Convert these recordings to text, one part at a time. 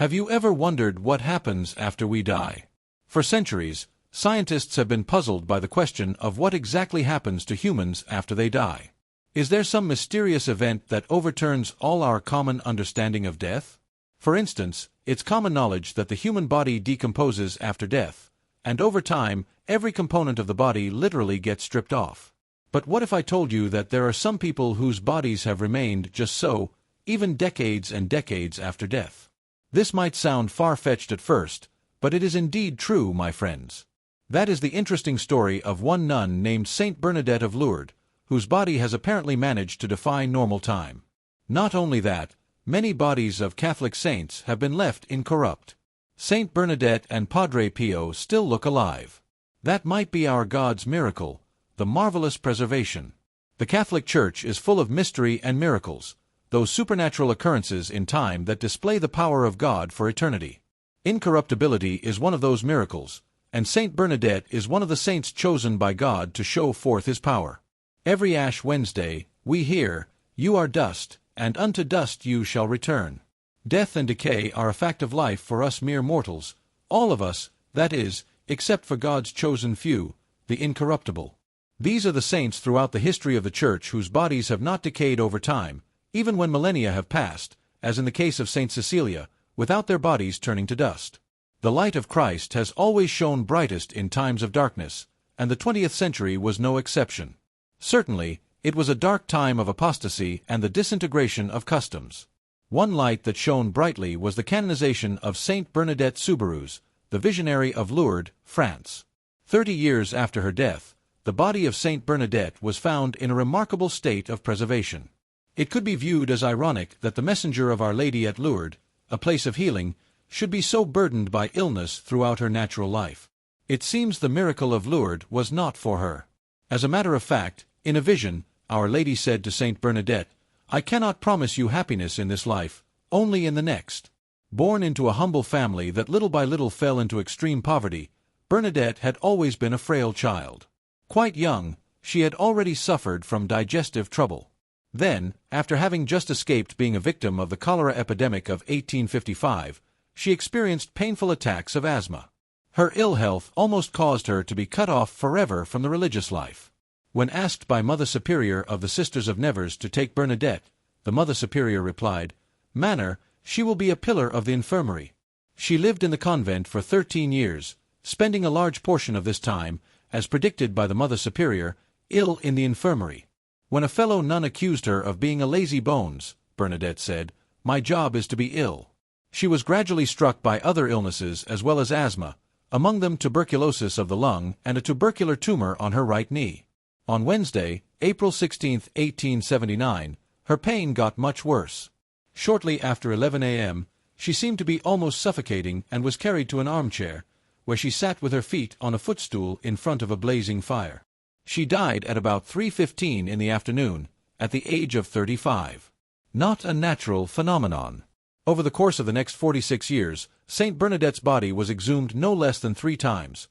Have you ever wondered what happens after we die? For centuries, scientists have been puzzled by the question of what exactly happens to humans after they die. Is there some mysterious event that overturns all our common understanding of death? For instance, it's common knowledge that the human body decomposes after death, and over time, every component of the body literally gets stripped off. But what if I told you that there are some people whose bodies have remained just so, even decades and decades after death? This might sound far-fetched at first, but it is indeed true, my friends. That is the interesting story of one nun named Saint Bernadette of Lourdes, whose body has apparently managed to defy normal time. Not only that, many bodies of Catholic saints have been left incorrupt. Saint Bernadette and Padre Pio still look alive. That might be our God's miracle, the marvelous preservation. The Catholic Church is full of mystery and miracles, those supernatural occurrences in time that display the power of God for eternity. Incorruptibility is one of those miracles, and Saint Bernadette is one of the saints chosen by God to show forth his power. Every Ash Wednesday, we hear, "You are dust, and unto dust you shall return." Death and decay are a fact of life for us mere mortals, all of us, that is, except for God's chosen few, the incorruptible. These are the saints throughout the history of the Church whose bodies have not decayed over time, even when millennia have passed, as in the case of Saint Cecilia, without their bodies turning to dust. The light of Christ has always shone brightest in times of darkness, and the 20th century was no exception. Certainly, it was a dark time of apostasy and the disintegration of customs. One light that shone brightly was the canonization of Saint Bernadette Soubirous, the visionary of Lourdes, France. 30 years after her death, the body of Saint Bernadette was found in a remarkable state of preservation. It could be viewed as ironic that the messenger of Our Lady at Lourdes, a place of healing, should be so burdened by illness throughout her natural life. It seems the miracle of Lourdes was not for her. As a matter of fact, in a vision, Our Lady said to Saint Bernadette, "I cannot promise you happiness in this life, only in the next." Born into a humble family that little by little fell into extreme poverty, Bernadette had always been a frail child. Quite young, she had already suffered from digestive trouble. Then, after having just escaped being a victim of the cholera epidemic of 1855, she experienced painful attacks of asthma. Her ill health almost caused her to be cut off forever from the religious life. When asked by Mother Superior of the Sisters of Nevers to take Bernadette, the Mother Superior replied, "Manner, she will be a pillar of the infirmary." She lived in the convent for 13 years, spending a large portion of this time, as predicted by the Mother Superior, ill in the infirmary. When a fellow nun accused her of being a lazy bones, Bernadette said, "My job is to be ill." She was gradually struck by other illnesses as well as asthma, among them tuberculosis of the lung and a tubercular tumor on her right knee. On Wednesday, April 16, 1879, her pain got much worse. Shortly after 11 a.m., she seemed to be almost suffocating and was carried to an armchair, where she sat with her feet on a footstool in front of a blazing fire. She died at about 3:15 in the afternoon, at the age of 35. Not a natural phenomenon. Over the course of the next 46 years, Saint Bernadette's body was exhumed no less than 3 times.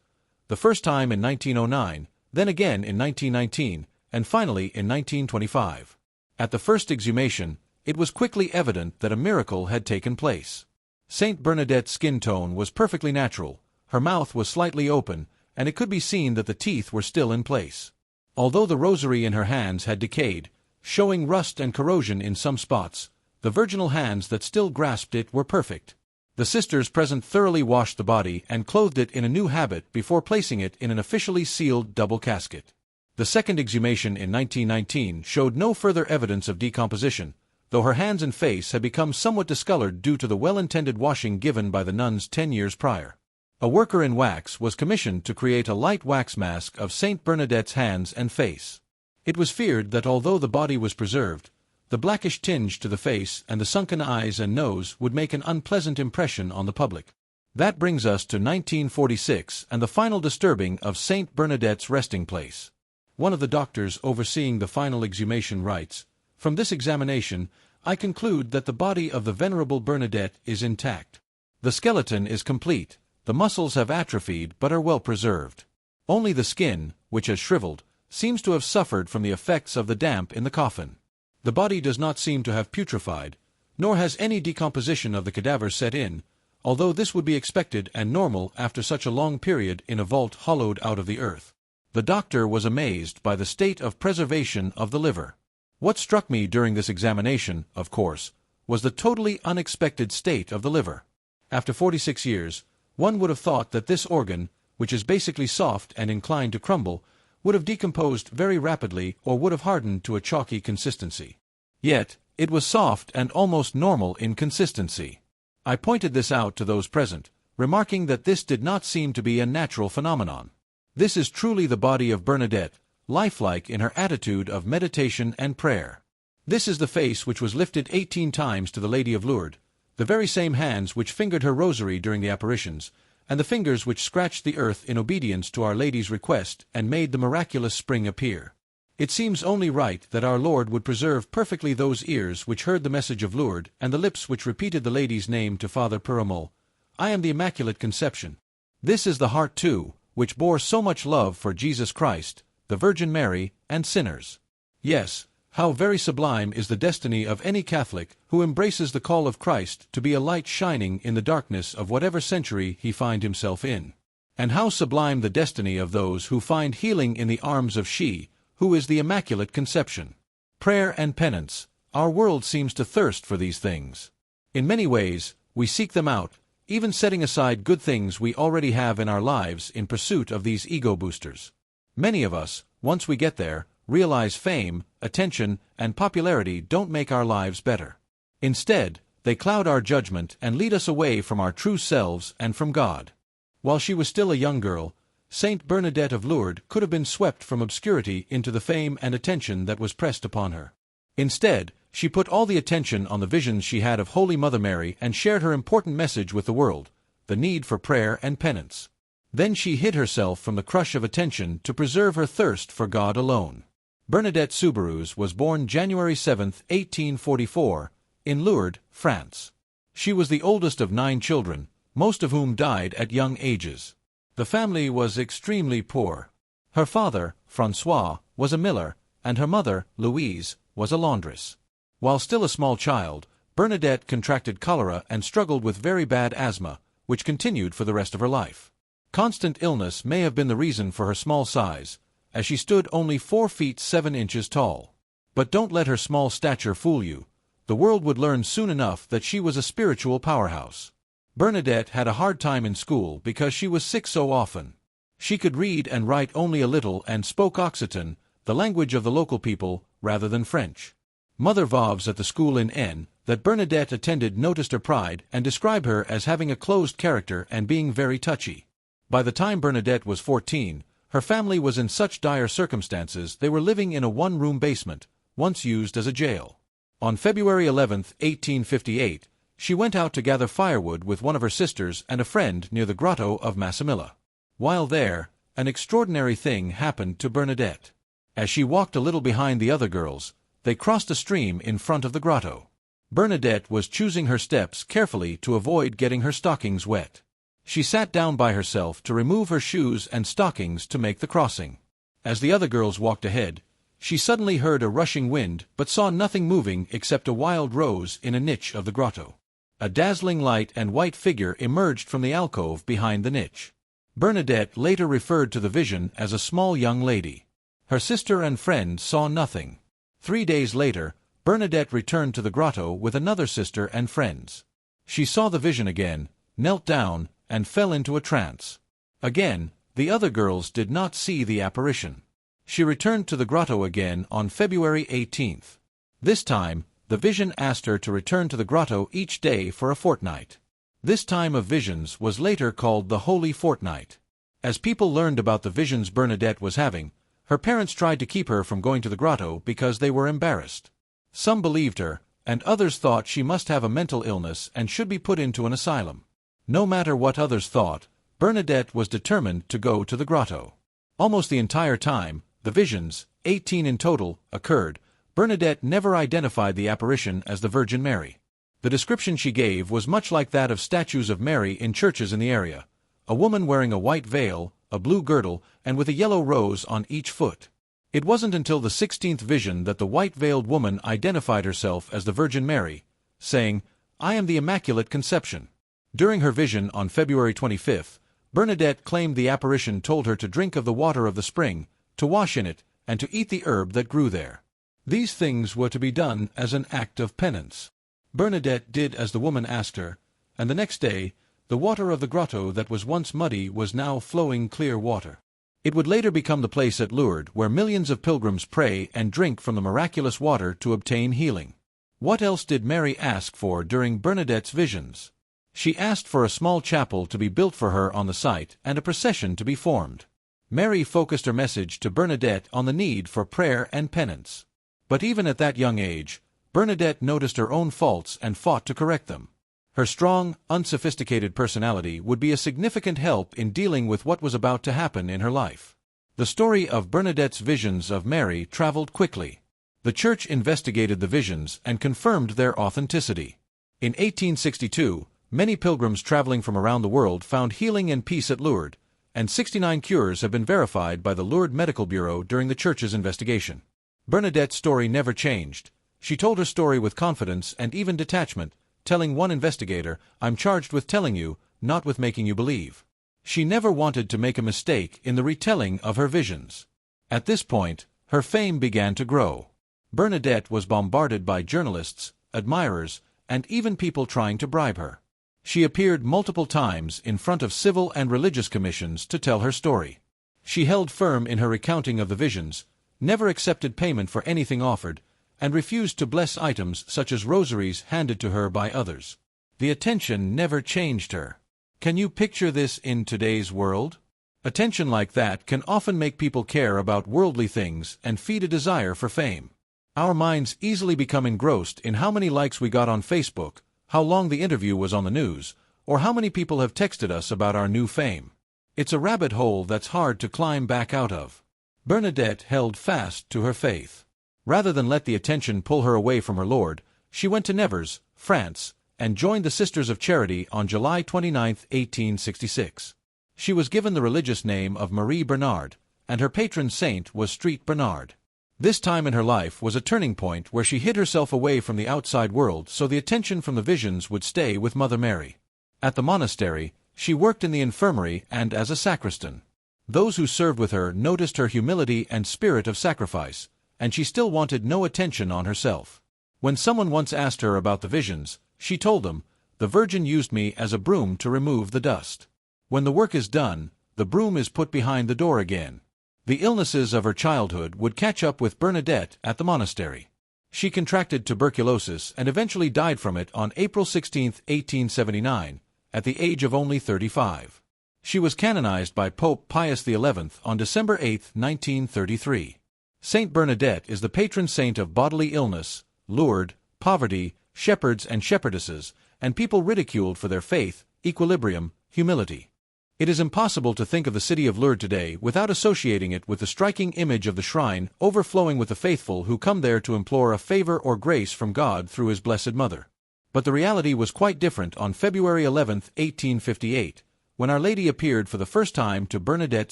The first time in 1909, then again in 1919, and finally in 1925. At the first exhumation, it was quickly evident that a miracle had taken place. Saint Bernadette's skin tone was perfectly natural, her mouth was slightly open, and it could be seen that the teeth were still in place. Although the rosary in her hands had decayed, showing rust and corrosion in some spots, the virginal hands that still grasped it were perfect. The sisters present thoroughly washed the body and clothed it in a new habit before placing it in an officially sealed double casket. The second exhumation in 1919 showed no further evidence of decomposition, though her hands and face had become somewhat discolored due to the well-intended washing given by the nuns 10 years prior. A worker in wax was commissioned to create a light wax mask of Saint Bernadette's hands and face. It was feared that although the body was preserved, the blackish tinge to the face and the sunken eyes and nose would make an unpleasant impression on the public. That brings us to 1946 and the final disturbing of Saint Bernadette's resting place. One of the doctors overseeing the final exhumation writes, "From this examination, I conclude that the body of the Venerable Bernadette is intact. The skeleton is complete. The muscles have atrophied but are well preserved. Only the skin, which has shriveled, seems to have suffered from the effects of the damp in the coffin. The body does not seem to have putrefied, nor has any decomposition of the cadaver set in, although this would be expected and normal after such a long period in a vault hollowed out of the earth. The doctor was amazed by the state of preservation of the liver. What struck me during this examination, of course, was the totally unexpected state of the liver. After 46 years, one would have thought that this organ, which is basically soft and inclined to crumble, would have decomposed very rapidly or would have hardened to a chalky consistency. Yet, it was soft and almost normal in consistency. I pointed this out to those present, remarking that this did not seem to be a natural phenomenon. This is truly the body of Bernadette, lifelike in her attitude of meditation and prayer. This is the face which was lifted 18 times to the Lady of Lourdes, the very same hands which fingered her rosary during the apparitions, and the fingers which scratched the earth in obedience to Our Lady's request and made the miraculous spring appear. It seems only right that our Lord would preserve perfectly those ears which heard the message of Lourdes and the lips which repeated the Lady's name to Father Piramol. I am the Immaculate Conception. This is the heart, too, which bore so much love for Jesus Christ, the Virgin Mary, and sinners. Yes, how very sublime is the destiny of any Catholic who embraces the call of Christ to be a light shining in the darkness of whatever century he find himself in. And how sublime the destiny of those who find healing in the arms of she, who is the Immaculate Conception. Prayer and penance, our world seems to thirst for these things. In many ways, we seek them out, even setting aside good things we already have in our lives in pursuit of these ego boosters. Many of us, once we get there, realize fame, attention, and popularity don't make our lives better. Instead, they cloud our judgment and lead us away from our true selves and from God. While she was still a young girl, Saint Bernadette of Lourdes could have been swept from obscurity into the fame and attention that was pressed upon her. Instead, she put all the attention on the visions she had of Holy Mother Mary and shared her important message with the world, the need for prayer and penance. Then she hid herself from the crush of attention to preserve her thirst for God alone. Bernadette Soubirous was born January 7, 1844, in Lourdes, France. She was the oldest of 9 children, most of whom died at young ages. The family was extremely poor. Her father, François, was a miller, and her mother, Louise, was a laundress. While still a small child, Bernadette contracted cholera and struggled with very bad asthma, which continued for the rest of her life. Constant illness may have been the reason for her small size, as she stood only 4 feet 7 inches tall. But don't let her small stature fool you. The world would learn soon enough that she was a spiritual powerhouse. Bernadette had a hard time in school because she was sick so often. She could read and write only a little and spoke Occitan, the language of the local people, rather than French. Mother Vauves at the school in N that Bernadette attended noticed her pride and described her as having a closed character and being very touchy. By the time Bernadette was 14, her family was in such dire circumstances they were living in a one-room basement, once used as a jail. On February 11, 1858, she went out to gather firewood with one of her sisters and a friend near the grotto of Massimilla. While there, an extraordinary thing happened to Bernadette. As she walked a little behind the other girls, they crossed a stream in front of the grotto. Bernadette was choosing her steps carefully to avoid getting her stockings wet. She sat down by herself to remove her shoes and stockings to make the crossing. As the other girls walked ahead, she suddenly heard a rushing wind but saw nothing moving except a wild rose in a niche of the grotto. A dazzling light and white figure emerged from the alcove behind the niche. Bernadette later referred to the vision as a small young lady. Her sister and friend saw nothing. 3 days later, Bernadette returned to the grotto with another sister and friends. She saw the vision again, knelt down, and fell into a trance. Again, the other girls did not see the apparition. She returned to the grotto again on February 18th. This time, the vision asked her to return to the grotto each day for a fortnight. This time of visions was later called the Holy Fortnight. As people learned about the visions Bernadette was having, her parents tried to keep her from going to the grotto because they were embarrassed. Some believed her, and others thought she must have a mental illness and should be put into an asylum. No matter what others thought, Bernadette was determined to go to the grotto. Almost the entire time, the visions, 18 in total, occurred. Bernadette never identified the apparition as the Virgin Mary. The description she gave was much like that of statues of Mary in churches in the area: a woman wearing a white veil, a blue girdle, and with a yellow rose on each foot. It wasn't until the 16th vision that the white-veiled woman identified herself as the Virgin Mary, saying, "I am the Immaculate Conception." During her vision on February 25, Bernadette claimed the apparition told her to drink of the water of the spring, to wash in it, and to eat the herb that grew there. These things were to be done as an act of penance. Bernadette did as the woman asked her, and the next day, the water of the grotto that was once muddy was now flowing clear water. It would later become the place at Lourdes where millions of pilgrims pray and drink from the miraculous water to obtain healing. What else did Mary ask for during Bernadette's visions? She asked for a small chapel to be built for her on the site and a procession to be formed. Mary focused her message to Bernadette on the need for prayer and penance. But even at that young age, Bernadette noticed her own faults and fought to correct them. Her strong, unsophisticated personality would be a significant help in dealing with what was about to happen in her life. The story of Bernadette's visions of Mary traveled quickly. The Church investigated the visions and confirmed their authenticity. In 1862, many pilgrims traveling from around the world found healing and peace at Lourdes, and 69 cures have been verified by the Lourdes Medical Bureau during the Church's investigation. Bernadette's story never changed. She told her story with confidence and even detachment, telling one investigator, "I'm charged with telling you, not with making you believe." She never wanted to make a mistake in the retelling of her visions. At this point, her fame began to grow. Bernadette was bombarded by journalists, admirers, and even people trying to bribe her. She appeared multiple times in front of civil and religious commissions to tell her story. She held firm in her recounting of the visions, never accepted payment for anything offered, and refused to bless items such as rosaries handed to her by others. The attention never changed her. Can you picture this in today's world? Attention like that can often make people care about worldly things and feed a desire for fame. Our minds easily become engrossed in how many likes we got on Facebook, how long the interview was on the news, or how many people have texted us about our new fame. It's a rabbit hole that's hard to climb back out of. Bernadette held fast to her faith. Rather than let the attention pull her away from her Lord, she went to Nevers, France, and joined the Sisters of Charity on July 29, 1866. She was given the religious name of Marie Bernard, and her patron saint was Street Bernard. This time in her life was a turning point where she hid herself away from the outside world so the attention from the visions would stay with Mother Mary. At the monastery, she worked in the infirmary and as a sacristan. Those who served with her noticed her humility and spirit of sacrifice, and she still wanted no attention on herself. When someone once asked her about the visions, she told them, "The Virgin used me as a broom to remove the dust. When the work is done, the broom is put behind the door again." The illnesses of her childhood would catch up with Bernadette at the monastery. She contracted tuberculosis and eventually died from it on April 16, 1879, at the age of only 35. She was canonized by Pope Pius XI on December 8, 1933. Saint Bernadette is the patron saint of bodily illness, Lourdes, poverty, shepherds and shepherdesses, and people ridiculed for their faith, equilibrium, humility. It is impossible to think of the city of Lourdes today without associating it with the striking image of the shrine overflowing with the faithful who come there to implore a favor or grace from God through His Blessed Mother. But the reality was quite different on February 11, 1858, when Our Lady appeared for the first time to Bernadette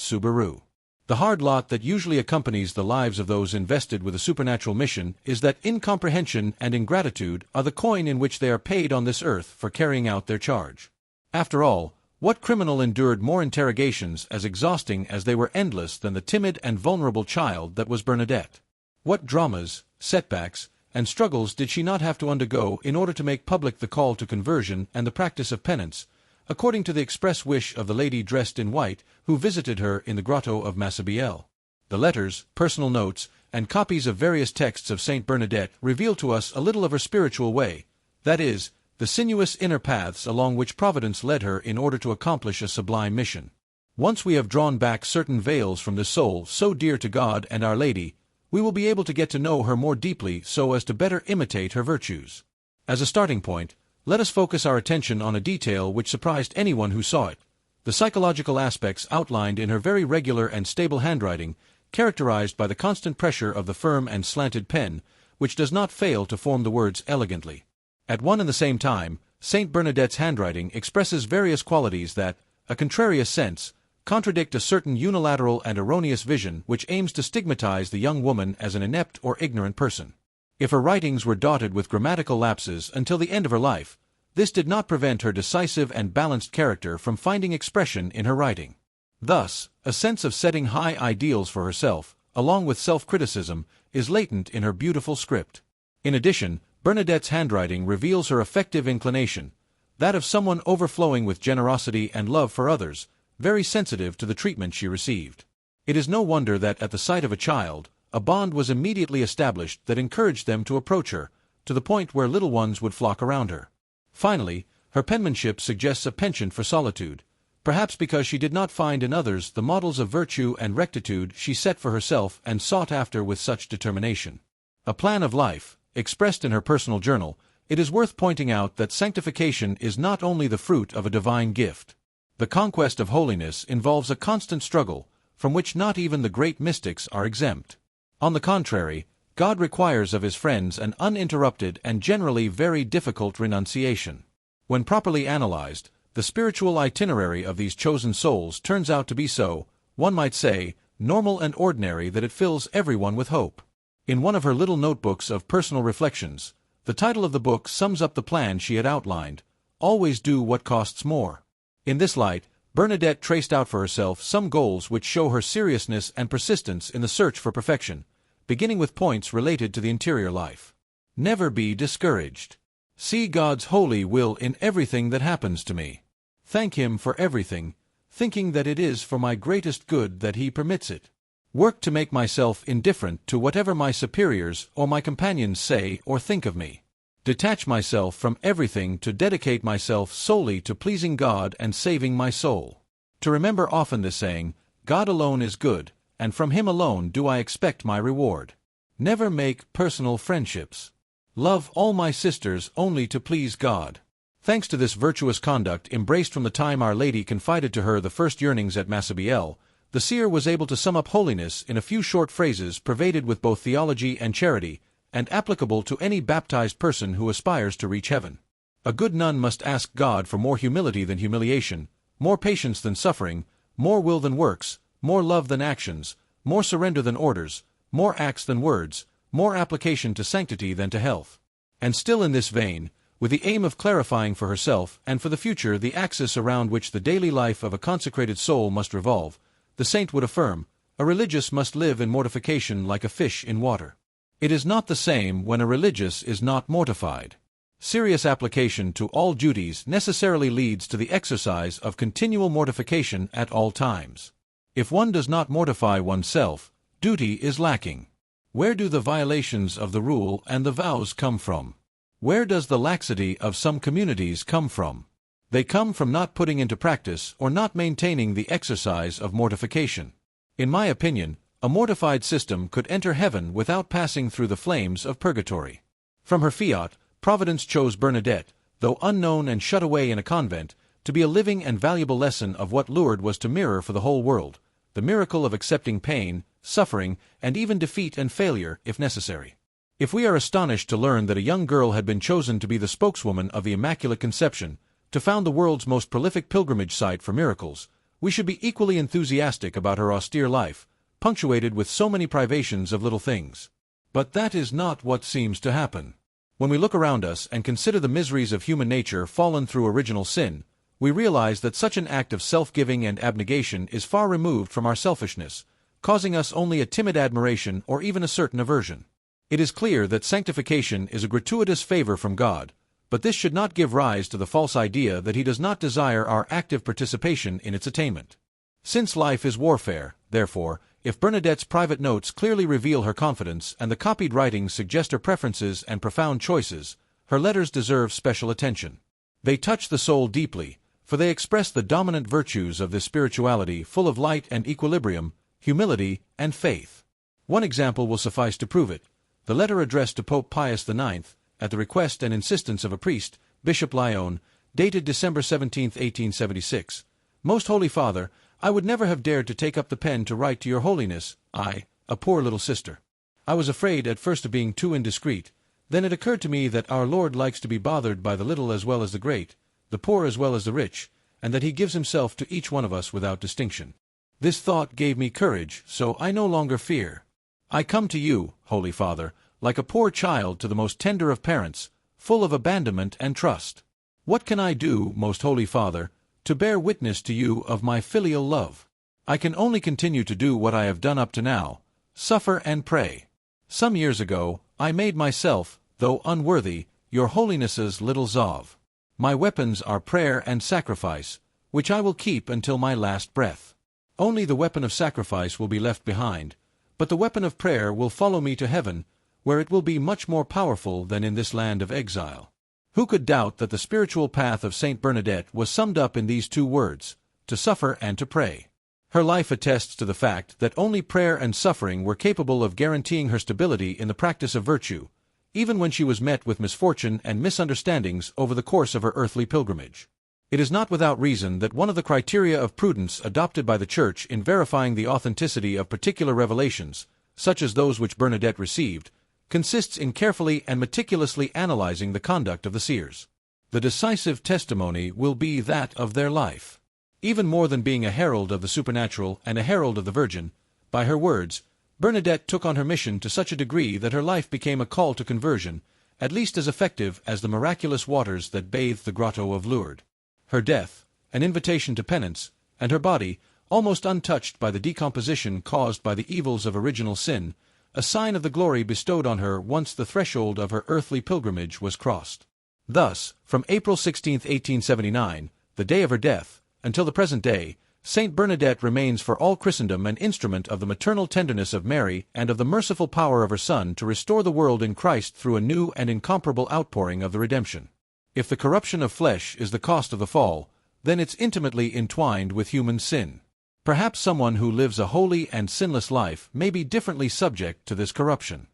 Soubirous. The hard lot that usually accompanies the lives of those invested with a supernatural mission is that incomprehension and ingratitude are the coin in which they are paid on this earth for carrying out their charge. After all, what criminal endured more interrogations as exhausting as they were endless than the timid and vulnerable child that was Bernadette? What dramas, setbacks, and struggles did she not have to undergo in order to make public the call to conversion and the practice of penance, according to the express wish of the lady dressed in white who visited her in the grotto of Massabielle? The letters, personal notes, and copies of various texts of Saint Bernadette reveal to us a little of her spiritual way, that is, the sinuous inner paths along which Providence led her in order to accomplish a sublime mission. Once we have drawn back certain veils from the soul so dear to God and Our Lady, we will be able to get to know her more deeply so as to better imitate her virtues. As a starting point, let us focus our attention on a detail which surprised anyone who saw it: the psychological aspects outlined in her very regular and stable handwriting, characterized by the constant pressure of the firm and slanted pen, which does not fail to form the words elegantly. At one and the same time, Saint Bernadette's handwriting expresses various qualities that, a contrarious sense, contradict a certain unilateral and erroneous vision which aims to stigmatize the young woman as an inept or ignorant person. If her writings were dotted with grammatical lapses until the end of her life, this did not prevent her decisive and balanced character from finding expression in her writing. Thus, a sense of setting high ideals for herself, along with self-criticism, is latent in her beautiful script. In addition, Bernadette's handwriting reveals her affective inclination, that of someone overflowing with generosity and love for others, very sensitive to the treatment she received. It is no wonder that at the sight of a child, a bond was immediately established that encouraged them to approach her, to the point where little ones would flock around her. Finally, her penmanship suggests a penchant for solitude, perhaps because she did not find in others the models of virtue and rectitude she set for herself and sought after with such determination. A plan of life, expressed in her personal journal, it is worth pointing out that sanctification is not only the fruit of a divine gift. The conquest of holiness involves a constant struggle, from which not even the great mystics are exempt. On the contrary, God requires of his friends an uninterrupted and generally very difficult renunciation. When properly analyzed, the spiritual itinerary of these chosen souls turns out to be so, one might say, normal and ordinary that it fills everyone with hope. In one of her little notebooks of personal reflections, the title of the book sums up the plan she had outlined: always do what costs more. In this light, Bernadette traced out for herself some goals which show her seriousness and persistence in the search for perfection, beginning with points related to the interior life. Never be discouraged. See God's holy will in everything that happens to me. Thank him for everything, thinking that it is for my greatest good that he permits it. Work to make myself indifferent to whatever my superiors or my companions say or think of me. Detach myself from everything to dedicate myself solely to pleasing God and saving my soul. To remember often this saying, God alone is good, and from him alone do I expect my reward. Never make personal friendships. Love all my sisters only to please God. Thanks to this virtuous conduct embraced from the time Our Lady confided to her the first yearnings at Massabielle, the seer was able to sum up holiness in a few short phrases pervaded with both theology and charity, and applicable to any baptized person who aspires to reach heaven. A good nun must ask God for more humility than humiliation, more patience than suffering, more will than works, more love than actions, more surrender than orders, more acts than words, more application to sanctity than to health. And still in this vein, with the aim of clarifying for herself and for the future the axis around which the daily life of a consecrated soul must revolve, the saint would affirm, a religious must live in mortification like a fish in water. It is not the same when a religious is not mortified. Serious application to all duties necessarily leads to the exercise of continual mortification at all times. If one does not mortify oneself, duty is lacking. Where do the violations of the rule and the vows come from? Where does the laxity of some communities come from? They come from not putting into practice or not maintaining the exercise of mortification. In my opinion, a mortified system could enter heaven without passing through the flames of purgatory. From her fiat, Providence chose Bernadette, though unknown and shut away in a convent, to be a living and valuable lesson of what Lourdes was to mirror for the whole world, the miracle of accepting pain, suffering, and even defeat and failure, if necessary. If we are astonished to learn that a young girl had been chosen to be the spokeswoman of the Immaculate Conception, to found the world's most prolific pilgrimage site for miracles, we should be equally enthusiastic about her austere life, punctuated with so many privations of little things. But that is not what seems to happen. When we look around us and consider the miseries of human nature fallen through original sin, we realize that such an act of self-giving and abnegation is far removed from our selfishness, causing us only a timid admiration or even a certain aversion. It is clear that sanctification is a gratuitous favor from God, but this should not give rise to the false idea that he does not desire our active participation in its attainment. Since life is warfare, therefore, if Bernadette's private notes clearly reveal her confidence and the copied writings suggest her preferences and profound choices, her letters deserve special attention. They touch the soul deeply, for they express the dominant virtues of this spirituality full of light and equilibrium, humility, and faith. One example will suffice to prove it: the letter addressed to Pope Pius IX, at the request and insistence of a priest, Bishop Lyon, dated December 17, 1876. Most Holy Father, I would never have dared to take up the pen to write to your Holiness, I, a poor little sister. I was afraid at first of being too indiscreet. Then it occurred to me that our Lord likes to be bothered by the little as well as the great, the poor as well as the rich, and that he gives himself to each one of us without distinction. This thought gave me courage, so I no longer fear. I come to you, Holy Father, like a poor child to the most tender of parents, full of abandonment and trust. What can I do, most Holy Father, to bear witness to you of my filial love? I can only continue to do what I have done up to now, suffer and pray. Some years ago, I made myself, though unworthy, your Holiness's little Zov. My weapons are prayer and sacrifice, which I will keep until my last breath. Only the weapon of sacrifice will be left behind, but the weapon of prayer will follow me to heaven, where it will be much more powerful than in this land of exile. Who could doubt that the spiritual path of Saint Bernadette was summed up in these two words, to suffer and to pray? Her life attests to the fact that only prayer and suffering were capable of guaranteeing her stability in the practice of virtue, even when she was met with misfortune and misunderstandings over the course of her earthly pilgrimage. It is not without reason that one of the criteria of prudence adopted by the Church in verifying the authenticity of particular revelations, such as those which Bernadette received, consists in carefully and meticulously analyzing the conduct of the seers. The decisive testimony will be that of their life. Even more than being a herald of the supernatural and a herald of the Virgin, by her words, Bernadette took on her mission to such a degree that her life became a call to conversion, at least as effective as the miraculous waters that bathed the grotto of Lourdes. Her death, an invitation to penance, and her body, almost untouched by the decomposition caused by the evils of original sin, a sign of the glory bestowed on her once the threshold of her earthly pilgrimage was crossed. Thus, from April 16, 1879, the day of her death, until the present day, Saint Bernadette remains for all Christendom an instrument of the maternal tenderness of Mary and of the merciful power of her Son to restore the world in Christ through a new and incomparable outpouring of the redemption. If the corruption of flesh is the cost of the fall, then it's intimately entwined with human sin. Perhaps someone who lives a holy and sinless life may be differently subject to this corruption.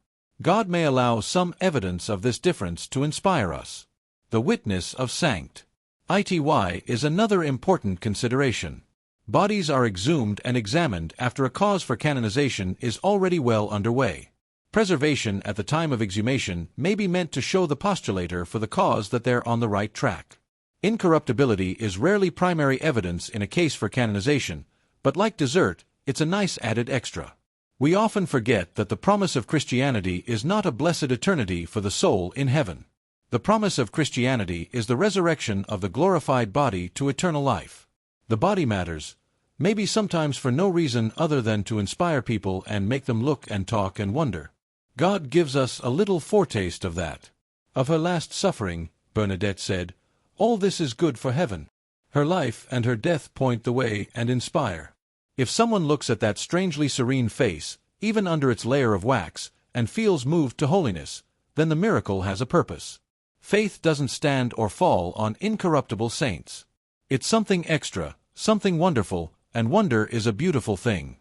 God may allow some evidence of this difference to inspire us. The witness of Sanct. Ity is another important consideration. Bodies are exhumed and examined after a cause for canonization is already well underway. Preservation at the time of exhumation may be meant to show the postulator for the cause that they're on the right track. Incorruptibility is rarely primary evidence in a case for canonization, but like dessert, it's a nice added extra. We often forget that the promise of Christianity is not a blessed eternity for the soul in heaven. The promise of Christianity is the resurrection of the glorified body to eternal life. The body matters, maybe sometimes for no reason other than to inspire people and make them look and talk and wonder. God gives us a little foretaste of that. Of her last suffering, Bernadette said, "All this is good for heaven." Her life and her death point the way and inspire. If someone looks at that strangely serene face, even under its layer of wax, and feels moved to holiness, then the miracle has a purpose. Faith doesn't stand or fall on incorruptible saints. It's something extra, something wonderful, and wonder is a beautiful thing.